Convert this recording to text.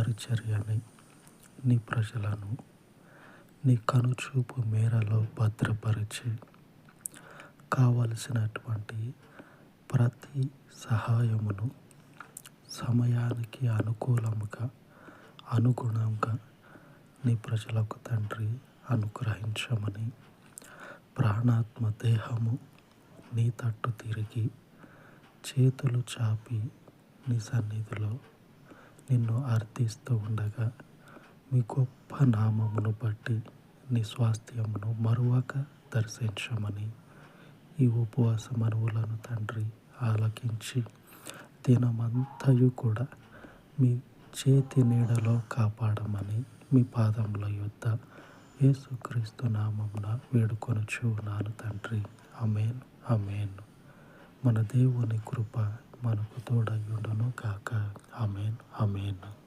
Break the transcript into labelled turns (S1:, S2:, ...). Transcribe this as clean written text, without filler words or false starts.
S1: పరిచర్యని నీ ప్రజలను నీ కనుచూపు మేరలో భద్రపరిచి కావలసినటువంటి ప్రతి సహాయమును సమయానికి అనుగుణంగా నీ ప్రజలకు తండ్రి అనుగ్రహించమని, ప్రాణాత్మ దేహము నీ తట్టు తిరిగి చేతులు చాపి నీ సన్నిధిలో నిన్ను అర్థిస్తూ ఉండగా మీ గొప్ప నామమును బట్టి నీ స్వాస్థ్యమును మరువక దర్శించమని, ఈ ఉపవాస మనవులను తండ్రి ఆలకించి దినమంతయు కూడా మీ చేతి నీడలో కాపాడమని మీ పాదముల యొద్ద యేసుక్రీస్తు నామమున వేడుకొనుచున్నాను తండ్రి. ఆమేన్, ఆమేన్. మన దేవుని కృప మనకు తోడయుండును గాక. ఆమేన్, ఆమేన్.